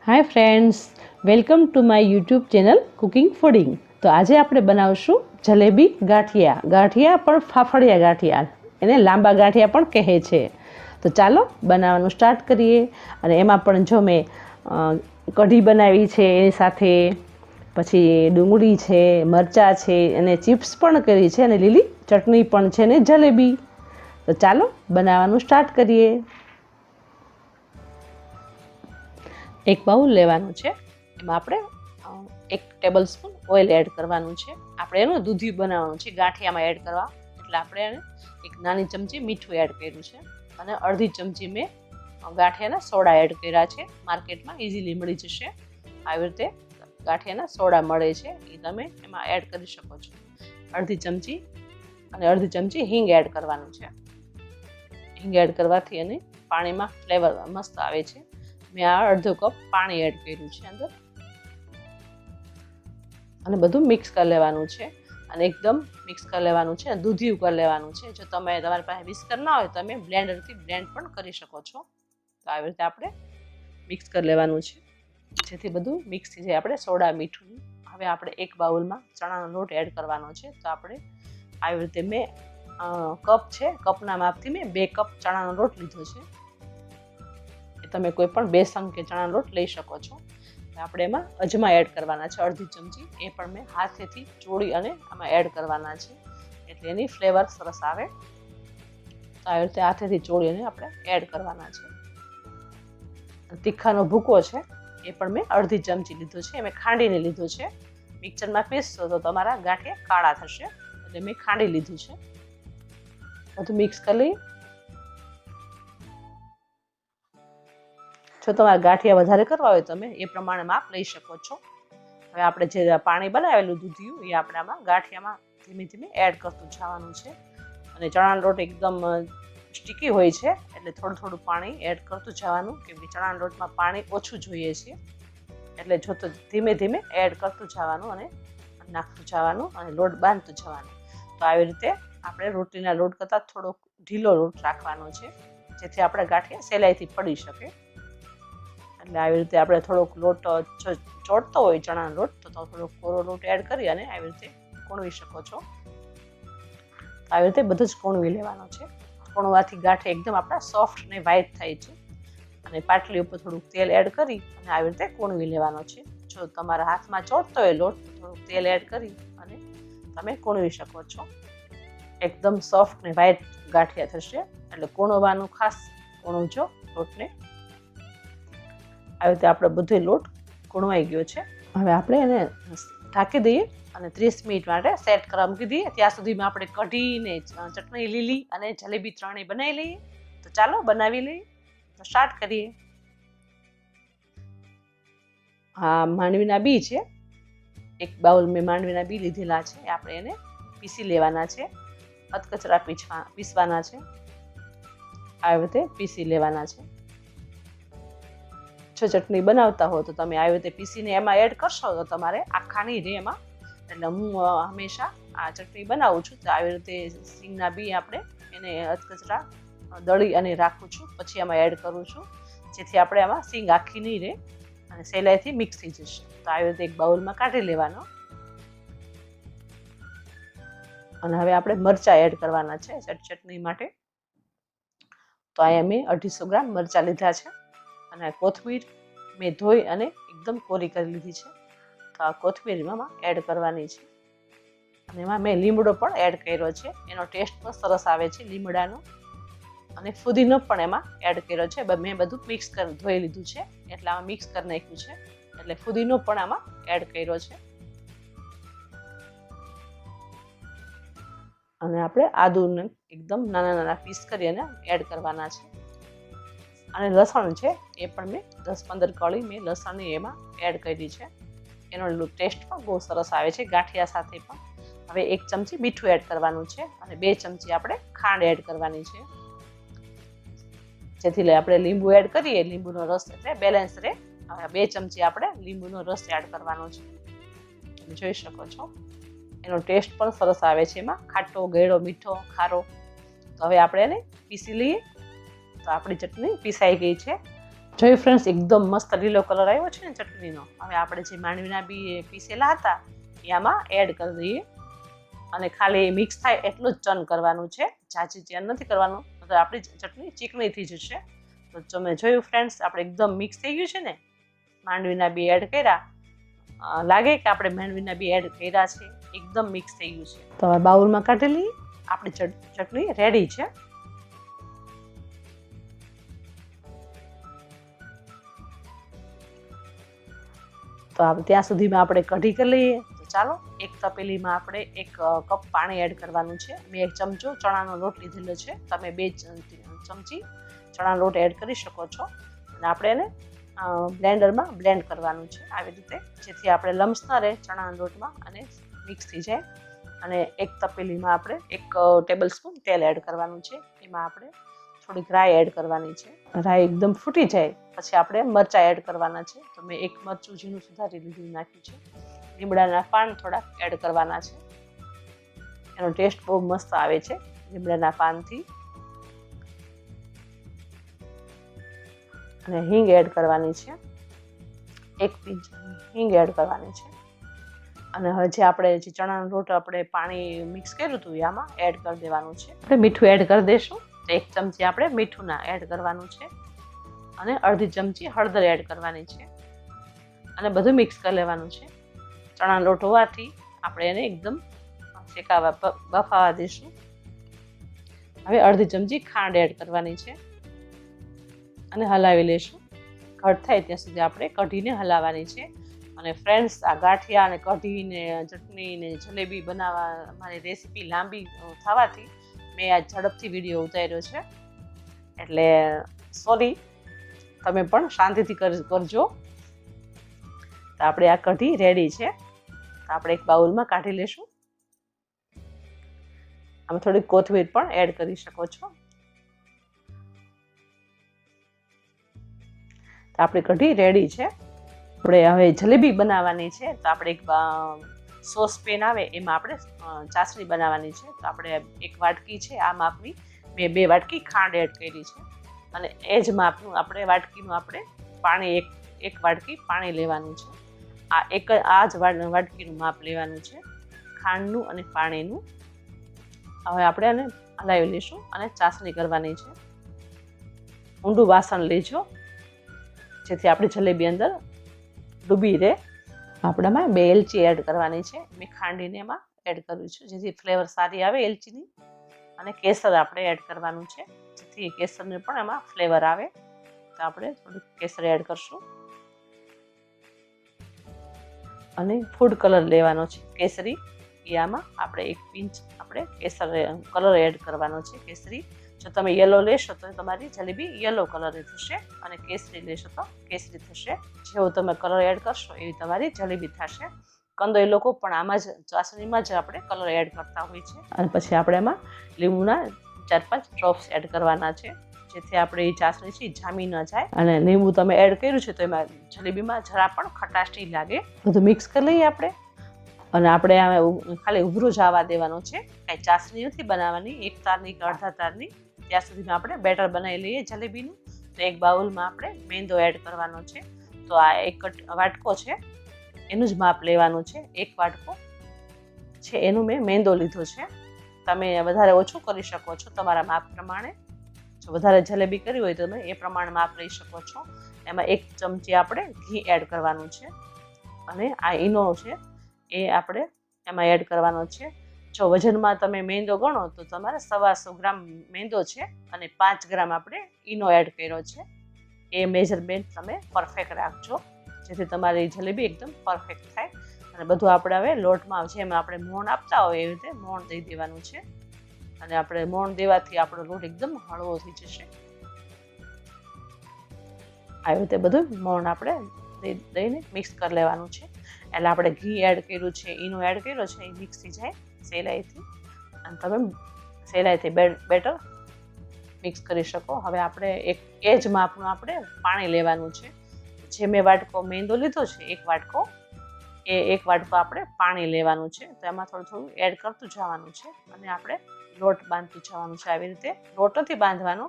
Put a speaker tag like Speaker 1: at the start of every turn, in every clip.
Speaker 1: Hi friends, welcome to my YouTube channel cooking fooding. तो आज આપણે બનાવશું જલેબી ગાંઠિયા। ગાંઠિયા પણ ફાફડિયા ગાંઠિયા, એને લાંબા ગાંઠિયા પણ કહે છે। તો ચાલો બનાવવાનું સ્ટાર્ટ કરીએ। અને એમાં પણ જો મેં કઢી બનાવી છે, એની સાથે પછી ડુંગળી છે, મરચાં છે, અને ચિપ્સ પણ કરી છે, અને લીલી ચટણી પણ છે, ને જલેબી। તો ચાલો બનાવવાનું સ્ટાર્ટ કરીએ। एक बाउल लेवानुं छे, एमां आपणे 1 टेबलस्पून ऑइल एड करवानुं छे। आपणे एनो दूधी बनाववानुं छे, गांठियामां एड करवा એટલે આપણે એને એક નાની ચમચી મીઠું એડ કર્યું છે અને અડધી ચમચી મેં ગાંઠિયાના સોડા એડ કર્યા છે। માર્કેટમાં ઇઝીલી મળી જશે। આવી રીતે ગાંઠિયાના સોડા મળે છે, એ તમે એમાં એડ કરી શકો છો। અડધી ચમચી અને અડધી ચમચી હિંગ એડ કરવાનું છે। હિંગ એડ કરવાથી એને પાણીમાં ફ્લેવર મસ્ત આવે છે। मैं आ अर्धो कप पानी एड कर्युं छे अंदर अने बधुं मिक्स कर लेवानुं छे अने एकदम मिक्स कर लेवानुं छे। दूधियुं कर लेवानुं छे। जो तमे तमारी पासे विस्कर ना होय तो तमे ब्लेंडर थी ब्लेंड पण करी शको छो। तो आ रीते आपणे मिक्स कर लेवानुं छे जेथी बधुं मिक्स थई जाय। आपणे सोडा मीठुं हवे आपणे एक बाउलमां चणानो लोट एड करवानो छे। तो आपणे आ रीते मैं कप छे, कपना मापथी मैं 2 कप चणानो लोट लीधो छे। તમે કોઈ પણ બેસન કે ચણાનો લોટ લઈ શકો છો। આપણે એમાં અજમા એડ કરવાના છે અડધી ચમચી, એ પણ મેં હાથેથી ચોળી અને આમાં એડ કરવાના છે, એટલે એની ફ્લેવર સરસ આવે। તો આવી રીતે હાથેથી ચોળી અને આપણે એડ કરવાના છે। તીખાનો ભૂકો છે, એ પણ મેં અડધી ચમચી લીધો છે, મેં ખાંડીને લીધો છે। મિક્સરમાં પીસશો તો તમારા ગાંઠિયા કાળા થશે, એટલે મેં ખાંડી લીધું છે। બધું મિક્સ કરી લઈએ। જો તમારે ગાંઠિયા વધારે કરવા હોય તમે એ પ્રમાણે માપ લઈ શકો છો। હવે આપણે જે પાણી બનાવેલું દૂધિયું એ આપણે આમાં ગાંઠિયામાં ધીમે ધીમે એડ કરતું જવાનું છે। અને ચણાનો લોટ એકદમ સ્ટીકી હોય છે, એટલે થોડું થોડું પાણી એડ કરતું જવાનું, કેમ કે ચણાના લોટમાં પાણી ઓછું જોઈએ છે, એટલે જો તો ધીમે ધીમે એડ કરતું જવાનું અને નાખતું જવાનું અને લોટ બાંધતું જવાનું। તો આવી રીતે આપણે રોટલીના લોટ કરતાં થોડોક ઢીલો લોટ રાખવાનો છે, જેથી આપણે ગાંઠિયા સહેલાઈથી પડી શકે। એટલે આવી રીતે આપણે થોડોક લોટ ચોટતો હોય ચણાનો લોટ તો થોડોક કોરો લોટ એડ કરી અને આવી રીતે કોણવી શકો છો। આવી રીતે બધું જ કોણવી લેવાનો છે। કોણવાથી ગાંઠિયા એકદમ આપણા સોફ્ટ ને વ્હાઈટ થાય છે। અને પાટલી ઉપર થોડુંક તેલ એડ કરી અને આવી રીતે કોણવી લેવાનો છે। જો તમારા હાથમાં ચોટતો હોય લોટ તો થોડુંક તેલ એડ કરી અને તમે કોણવી શકો છો। એકદમ સોફ્ટ ને વ્હાઈટ ગાંઠિયા થશે, એટલે કોણવાનું ખાસ કોણવજો લોટને। આવી રીતે આપણે બધો લોટ કોણવાઈ ગયો છે। હવે આપણે એને ઢાંકી દઈએ અને 30 મિનિટ માટે સેટ કરવા મૂકી દઈએ। ત્યાં સુધીમાં આપણે કઢી ને ચટણી લીલી અને જલેબી ત્રણેય બનાવી લઈએ। તો ચાલો બનાવી લઈએ। તો સ્ટાર્ટ કરીએ। હા, માંડવીના બી છે, એક બાઉલ મેં માંડવીના બી લીધેલા છે, આપણે એને પીસી લેવાના છે। અધકચરા પીસવાના છે, આવી રીતે પીસી લેવાના છે। જો ચટણી બનાવતા હો તો તમે આવી રીતે પીસીને એમાં એડ કરશો તો તમારે આખા નહીં રહે એમાં। એટલે હું હંમેશા આ ચટણી બનાવું છું તો આવી રીતે સિંગના બી આપણે એને અધકચરા દળી અને રાખું છું, પછી એમાં એડ કરું છું, જેથી આપણે આમાં સિંગ આખી નહીં રહે અને સહેલાઈથી મિક્સ થઈ જશે। તો આવી રીતે એક બાઉલમાં કાઢી લેવાનો। અને હવે આપણે મરચાં એડ કરવાના છે ચટણી માટે। તો અહીંયા મેં 250 ગ્રામ મરચાં લીધા છે અને કોથમીર મેં ધોઈ અને એકદમ કોરી કરી લીધી છે। તો આ કોથમીર એમાં એડ કરવાની છે। અને એમાં મેં લીમડો પણ એડ કર્યો છે, એનો ટેસ્ટ પણ સરસ આવે છે લીમડાનો। અને ફુદીનો પણ એમાં એડ કર્યો છે। મેં બધું મિક્સ કરી ધોઈ લીધું છે, એટલે આમાં મિક્સ કરી નાખ્યું છે, એટલે ફુદીનો પણ આમાં એડ કર્યો છે। અને આપણે આદુને એકદમ નાના નાના પીસ કરી અને એડ કરવાના છે। અને લસણ છે, એ પણ મેં 10-15 કળી મેં લસણની એમાં એડ કરી છે, એનો ટેસ્ટ પણ બહુ સરસ આવે છે ગાંઠિયા સાથે પણ। હવે 1 ચમચી મીઠું એડ કરવાનું છે અને 2 ચમચી આપણે ખાંડ એડ કરવાની છે, જેથી આપણે લીંબુ એડ કરીએ, લીંબુનો રસ એટલે બેલેન્સ રહે। હવે 2 ચમચી આપણે લીંબુનો રસ એડ કરવાનો છે, તમે જોઈ શકો છો એનો ટેસ્ટ પણ સરસ આવે છે એમાં, ખાટો ગળ્યો મીઠો ખારો। તો હવે આપણે એને પીસી લઈએ। તો આપણી ચટણી પીસાઈ ગઈ છે। જોયું ફ્રેન્ડ્સ, એકદમ મસ્ત લીલો કલર આવ્યો છે ને ચટણીનો. હવે આપણે જે માંડવીના બી પીસેલા હતા એ આમાં એડ કરી દઈએ અને ખાલી મિક્સ થાય એટલું જ ચન કરવાનું છે. ઝાઝી ચન નથી કરવાનું, તો આપણી ચટણી ચીકણી થઈ જશે. તો તમે જોયું ફ્રેન્ડ્સ, આપણે એકદમ મિક્સ થઈ ગયું છે ને. માંડવીના બી એડ કર્યા, લાગે કે આપણે માંડવીના બી એડ કર્યા છે. એકદમ મિક્સ થઈ ગયું છે. તો હવે બાઉલમાં કાઢી લઈએ. આપણી ચટણી રેડી છે. તો ત્યાં સુધીમાં આપણે કઢી કરી લઈએ. તો ચાલો, એક તપેલીમાં આપણે 1 કપ પાણી એડ કરવાનું છે. મેં 1 ચમચો ચણાનો લોટ લીધેલો છે. તમે 2 ચમચી ચણાનો લોટ એડ કરી શકો છો. અને આપણે એને બ્લેન્ડરમાં બ્લેન્ડ કરવાનું છે આવી રીતે, જેથી આપણે લમ્સ ન રહે ચણાના લોટમાં અને મિક્સ થઈ જાય. અને એક તપેલીમાં આપણે 1 ટેબલ સ્પૂન તેલ એડ કરવાનું છે. એમાં આપણે થોડીક રાઈ એડ કરવાની છે. રાઈ એકદમ ફૂટી જાય પછી આપણે મરચાં એડ કરવાના છે. તો મેં 1 મરચું ઝીણું સુધારી લીધું નાખ્યું છે. લીમડાના પાન થોડાક એડ કરવાના છે. એનો ટેસ્ટ બહુ મસ્ત આવે છે લીમડાના પાનથી. અને હિંગ એડ કરવાની છે. 1 પિંચ હિંગ એડ કરવાની છે. અને હવે જે આપણે ચણાનો લોટ આપણે પાણી મિક્સ કર્યું હતું આમાં એડ કરી દેવાનું છે. આપણે મીઠું એડ કરી દઈશું. તો 1 ચમચી આપણે મીઠું એડ કરવાનું છે. અને અડધી ચમચી હળદર એડ કરવાની છે. અને બધું મિક્સ કરી લેવાનું છે. ચણાનો લોટ હોવાથી આપણે એને એકદમ બફાવા દઈશું. હવે અડધી ચમચી ખાંડ એડ કરવાની છે અને હલાવી લઈશું. ઘટ થાય ત્યાં સુધી આપણે કઢીને હલાવવાની છે. અને ફ્રેન્ડ્સ, આ ગાંઠિયા અને કઢી ને ચટણી ને જલેબી બનાવવા મારી રેસીપી લાંબી થવાથી મેં આ ઝડપથી વિડીયો ઉતાર્યો છે. એટલે સોરી, તમે પણ શાંતિથી કરજો. તો આપણે આ કઢી રેડી છે. તો આપણે એક બાઉલમાં કાઢી લેશું. આમાં થોડીક કોથમીર પણ એડ કરી શકો છો. તો આપણી કઢી રેડી છે. આપણે હવે જલેબી બનાવવાની છે. તો આપણે એક સોસ પેન આવે એમાં આપણે ચાસણી બનાવવાની છે. તો આપણે 1 વાટકી છે આ માપની, મેં 2 વાટકી ખાંડ એડ કરી છે. અને એ જ માપનું આપણે વાટકીનું આપણે પાણી 1 વાટકી પાણી લેવાનું છે. આ જ વાટકીનું માપ લેવાનું છે ખાંડનું અને પાણીનું. હવે આપણે એને હલાવી લઈશું અને ચાસણી કરવાની છે. ઊંડું વાસણ લેજો જેથી આપણી જલેબી અંદર ડૂબી રહે. આપણામાં 2 એલચી એડ કરવાની છે. મેં ખાંડીને એમાં એડ કર્યું છે જેથી ફ્લેવર સારી આવે એલચીની. અને કેસર આપણે એડ કરવાનું છે જેથી કેસરને પણ એમાં ફ્લેવર આવે. તો આપણે થોડુંક કેસર એડ કરશું. અને ફૂડ કલર લેવાનો છે કેસરી. એ આમાં આપણે 1 પિંચ આપણે કેસર કલર એડ કરવાનો છે કેસરી. જો તમે યલો લેશો તો તમારી જલેબી યલો કલરની થશે અને કેસરી લેશો તો કેસરી થશે. જેવો તમે કલર એડ કરશો એવી તમારી જલેબી થશે. કંદોઈ લોકો પણ આમાં જ ચાસણીમાં જ આપણે કલર એડ કરતા હોય છે. અને પછી આપણે એમાં લીંબુના 4-5 ડ્રોપ્સ એડ કરવાના છે જેથી આપણે એ ચાસણી છે જામી ન જાય. અને લીંબુ તમે એડ કર્યું છે તો એમાં જલેબીમાં જરા પણ ખટાશ નહીં લાગે. બધું મિક્સ કરી લઈએ આપણે. અને આપણે ખાલી ઉભરું જ આવવા દેવાનું છે. કાંઈ ચાસણી નથી બનાવવાની. 1 તારની કે અડધા તારની ત્યાં સુધીમાં આપણે બેટર બનાવી લઈએ જલેબીનું. તો 1 બાઉલમાં આપણે મેંદો એડ કરવાનો છે. તો આ 1 વાટકો છે એનું જ માપ લેવાનું છે. 1 વાટકો છે એનું મેં મેંદો લીધો છે. તમે વધારે ઓછું કરી શકો છો તમારા માપ પ્રમાણે. જો વધારે જલેબી કરવી હોય તો તમે એ પ્રમાણે માપ લઈ શકો છો. એમાં 1 ચમચી આપણે ઘી એડ કરવાનું છે. અને આ ઈનો છે એ આપણે એમાં એડ કરવાનો છે. જો વજનમાં તમે મેંદો ગણો તો તમારે 125 ગ્રામ મેંદો છે અને 5 ગ્રામ આપણે ઈનો એડ કર્યો છે. એ મેજરમેન્ટ તમે પરફેક્ટ રાખજો જેથી તમારી જલેબી એકદમ પરફેક્ટ થાય. અને બધું આપણે હવે લોટમાં જેમ આપણે મોણ આપતા હોય એવી રીતે મોણ દઈ દેવાનું છે. અને આપણે મોણ દેવાથી આપણો લોટ એકદમ હળવો થઈ જશે. આવી રીતે બધું મોણ આપણે દઈને મિક્સ કરી લેવાનું છે. એટલે આપણે ઘી એડ કર્યું છે, ઈનો એડ કર્યો છે, એ મિક્સ થઈ જાય સહેલાઈથી. અને તમે સહેલાઈથી બેટર મિક્સ કરી શકો. હવે આપણે એ જ માપનું આપણે પાણી લેવાનું છે. જે મેં વાટકો મેંદો લીધો છે 1 વાટકો, એ 1 વાટકો આપણે પાણી લેવાનું છે. તો એમાં થોડું એડ કરતું જવાનું છે અને આપણે લોટ બાંધતું જવાનું છે. આવી રીતે લોટ નથી બાંધવાનો,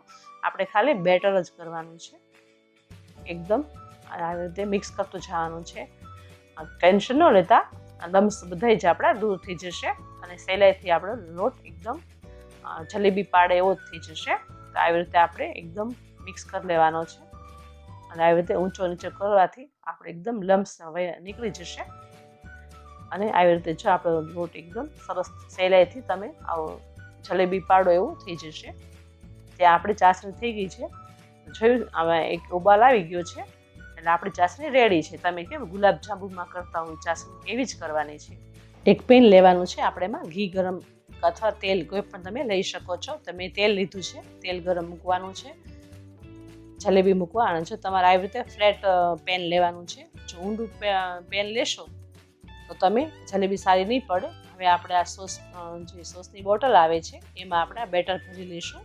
Speaker 1: આપણે ખાલી બેટર જ કરવાનું છે. એકદમ આવી રીતે મિક્સ કરતું જવાનું છે. ટેન્શન ન લેતા, લમ્સ બધા જ આપણા દૂર થઈ જશે અને સહેલાઈથી આપણો લોટ એકદમ જલેબી પાડે એવો જ થઈ જશે. તો આવી રીતે આપણે એકદમ મિક્સ કરી લેવાનો છે અને આવી રીતે ઊંચો નીચો કરવાથી આપણે એકદમ લમ્સ હવે નીકળી જશે. અને આવી રીતે જો આપણો લોટ એકદમ સરસ સહેલાઈથી તમે આવો જલેબી પાડો એવું થઈ જશે. ત્યાં આપણી ચાસણી થઈ ગઈ છે. જોયું, આમાં એક ઉબાલ આવી ગયો છે એટલે આપણી ચાસણી રેડી છે. તમે કેમ ગુલાબ જાંબુમાં કરતા હોય ચાસણી એવી જ કરવાની છે. એક પેન લેવાનું છે, આપણે એમાં ઘી ગરમ અથવા તેલ કોઈ પણ તમે લઈ શકો છો. તમે તેલ લીધું છે, તેલ ગરમ મૂકવાનું છે, જલેબી મૂકવાનું છે. તમારે આવી રીતે ફ્લેટ પેન લેવાનું છે. જો ઊંડું પેન લેશો તો તમે જલેબી સારી નહીં પડે. હવે આપણે આ જે સોસની બોટલ આવે છે એમાં આપણે આ બેટર ભરી લઈશું.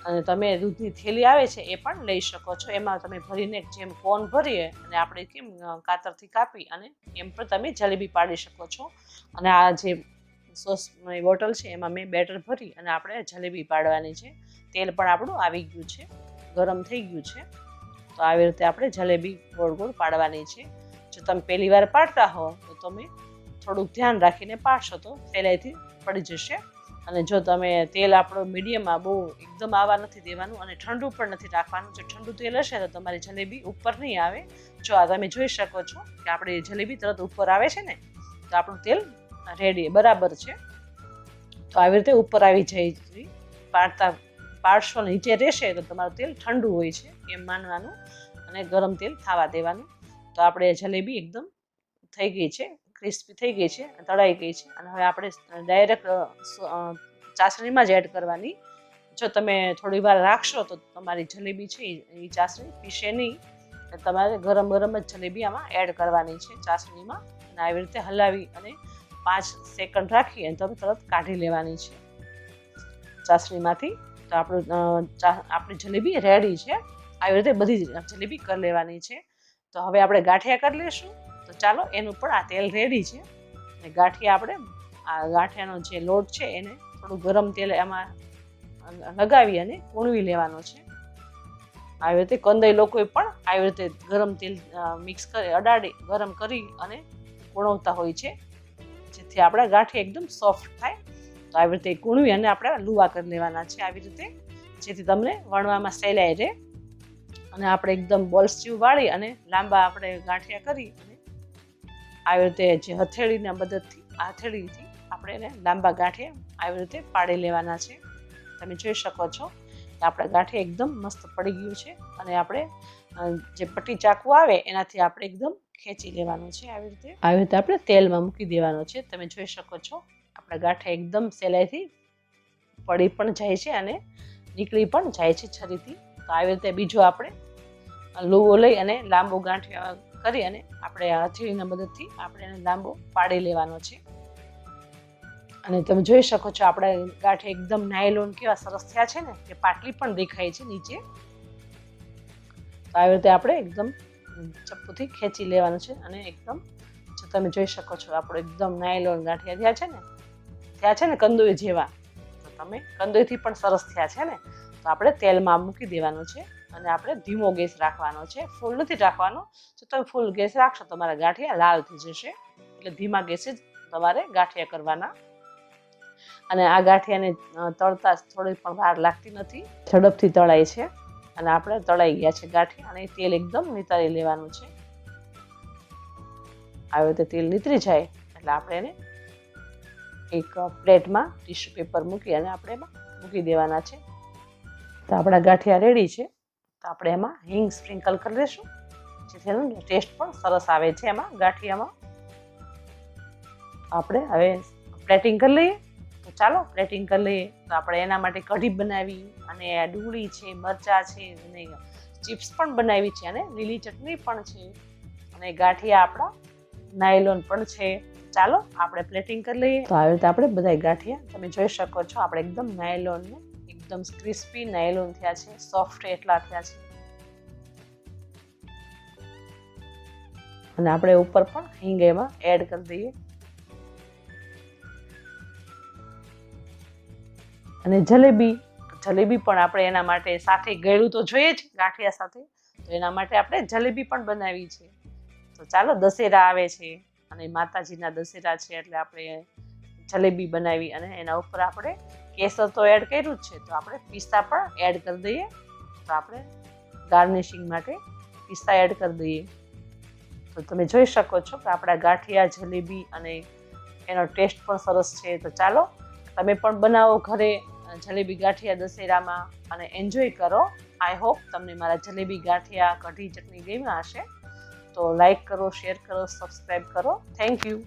Speaker 1: અને તમે દૂધની થેલી આવે છે એ પણ લઈ શકો છો. એમાં તમે ભરીને જેમ કોન ભરીએ અને આપણે કેમ કાતરથી કાપી અને એમ પણ તમે જલેબી પાડી શકો છો. અને આ જે સોસની બોટલ છે એમાં મેં બેટર ભરી અને આપણે જલેબી પાડવાની છે. તેલ પણ આપણું આવી ગયું છે, ગરમ થઈ ગયું છે. તો આવી રીતે આપણે જલેબી ગોળ ગોળ પાડવાની છે. જો તમે પહેલી વાર પાડતા હો તો તમે થોડુંક ધ્યાન રાખીને પાડશો તો સહેલાઈથી પડી જશે. અને જો તમે તેલ આપણો મીડિયમમાં બહુ એકદમ આવા નથી દેવાનું અને ઠંડુ પણ નથી રાખવાનું. જો ઠંડુ તેલ હશે તો તમારી જલેબી ઉપર નહીં આવે. જો આ તમે જોઈ શકો છો કે આપણી જલેબી તરત ઉપર આવે છે ને, તો આપણું તેલ રેડી બરાબર છે. તો આવી રીતે ઉપર આવી જાય. પાડશો નીચે રહેશે તો તમારું તેલ ઠંડુ હોય છે એમ માનવાનું અને ગરમ તેલ થવા દેવાનું. તો આપણે જલેબી એકદમ થઈ ગઈ છે, ક્રિસ્પી થઈ ગઈ છે, તળાઈ ગઈ છે. અને હવે આપણે ડાયરેક્ટ ચાસણીમાં જ એડ કરવાની. જો તમે થોડી વાર રાખશો તો તમારી જલેબી છે એ ચાસણી પીશે નહીં. તમારે ગરમ ગરમ જ જલેબી આમાં એડ કરવાની છે ચાસણીમાં. અને આવી રીતે હલાવી અને 5 સેકન્ડ રાખી અને તમે તરત કાઢી લેવાની છે ચાસણીમાંથી. તો આપણી જલેબી રેડી છે. આવી રીતે બધી જલેબી કરી લેવાની છે. તો હવે આપણે ગાંઠિયા કરી લઈશું. તો ચાલો, એનું પણ આ તેલ રેડી છે. અને ગાંઠિયા આપણે આ ગાંઠિયાનો જે લોટ છે એને થોડું ગરમ તેલ એમાં લગાવી અને કૂણવી લેવાનો છે. આવી રીતે કંદઈ લોકોએ પણ આવી રીતે ગરમ તેલ મિક્સ કરી અડાડી ગરમ કરી અને કૂણવતા હોય છે, જેથી આપણા ગાંઠિયા એકદમ સોફ્ટ થાય. તો આવી રીતે કૂણવી અને આપણે લુવા કરી લેવાના છે આવી રીતે, જેથી તમને વણવામાં સહેલાઈ રહે. અને આપણે એકદમ બોલ્સ જેવું વાળી અને લાંબા આપણે ગાંઠિયા કરી અને આવી રીતે જે હથેળીના મદદથી હથેળીથી આપણે એને લાંબા ગાંઠિયા આવી રીતે પાડી લેવાના છે. તમે જોઈ શકો છો કે આપણા ગાંઠિયા એકદમ મસ્ત પડી ગયું છે. અને આપણે જે પટ્ટી ચાકુ આવે એનાથી આપણે એકદમ ખેંચી લેવાનું છે. આવી રીતે આપણે તેલમાં મૂકી દેવાનો છે. તમે જોઈ શકો છો આપણા ગાંઠિયા એકદમ સહેલાઈથી પડી પણ જાય છે અને નીકળી પણ જાય છે છરીથી. તો આવી રીતે બીજો આપણે લુવો લઈ અને લાંબો ગાંઠિયા કરી અને આપણે હથેળીના મદદથી આપણે એને લાંબો પાડી લેવાનો છે. અને તમે જોઈ શકો છો આપણા ગાંઠિયા એકદમ નાયલોન કેવા સરસ થયા છે ને, કે પાટલી પણ દેખાય છે નીચે. તો આવી રીતે આપણે એકદમ ચપ્પુથી ખેંચી લેવાનું છે. અને એકદમ જો તમે જોઈ શકો છો આપણો એકદમ નાયલોન ગાંઠિયા થયા છે ને કંદોઈ જેવા. તો તમે કંદોઈથી પણ સરસ થયા છે ને. તો આપણે તેલમાં મૂકી દેવાનું છે અને આપણે ધીમો ગેસ રાખવાનો છે. ફૂલ નથી રાખવાનો. જો તમે ફૂલ ગેસ રાખશો તમારા ગાંઠિયા લાલ થઈ જશે. એટલે ધીમા ગેસે જ તમારે ગાંઠિયા કરવાના. અને આ ગાંઠિયાને તળતા થોડી પણ વાર લાગતી નથી, ઝડપથી તળાય છે. અને આપણે તળાઈ ગયા છે ગાંઠિયા. અને તેલ એકદમ નિતારી લેવાનું છે. આવી રીતે તેલ નીતરી જાય એટલે આપણે એને એક પ્લેટમાં ટીશ્યુ પેપર મૂકી અને આપણે એમાં મૂકી દેવાના છે. તો આપણા ગાંઠિયા રેડી છે. તો આપણે એમાં હિંગ સ્પ્રિંકલ કરી લઈશું, જેથી એનો ટેસ્ટ પણ સરસ આવે છે એમાં ગાંઠિયામાં. આપણે હવે પ્લેટિંગ કરી લઈએ. તો ચાલો પ્લેટિંગ કરી લઈએ. તો આપણે એના માટે કઢી બનાવી અને ડુંગળી છે, મરચાં છે અને ચિપ્સ પણ બનાવી છે અને લીલી ચટણી પણ છે અને ગાંઠિયા આપણા નાયલોન પણ છે. ચાલો આપણે પ્લેટિંગ કરી લઈએ. તો આવી રીતે આપણે બધા ગાંઠિયા તમે જોઈ શકો છો આપણે એકદમ નાયલોન એકદમ ક્રિસ્પી નાયલોન થયા છે, સોફ્ટ એટલા થયા છે. અને આપણે ઉપર પણ હિંગ એમાં એડ કરી દઈએ. અને જલેબી પણ આપણે એના માટે સાથે ગળ્યું તો જોઈએ જ ગાંઠિયા સાથે. તો એના માટે આપણે જલેબી પણ બનાવી છે. તો ચાલો, દશેરા આવે છે અને માતાજીના દશેરા છે એટલે આપણે જલેબી બનાવી અને એના ઉપર આપણે કેસર તો એડ કર્યું જ છે, તો આપણે પિસ્તા પણ એડ કરી દઈએ. તો આપણે ગાર્નિશિંગ માટે પિસ્તા એડ કરી દઈએ. તો તમે જોઈ શકો છો કે આપણા ગાંઠિયા જલેબી અને એનો ટેસ્ટ પણ સરસ છે. તો ચાલો, તમે પણ બનાવો ઘરે જલેબી ગાંઠિયા દશેરામાં અને એન્જોય કરો. આઈ હોપ તમને મારા જલેબી ગાંઠિયા કઢી ચટણી ગમ્યા હશે. તો લાઈક કરો, શેર કરો, સબસ્ક્રાઈબ કરો. Thank you.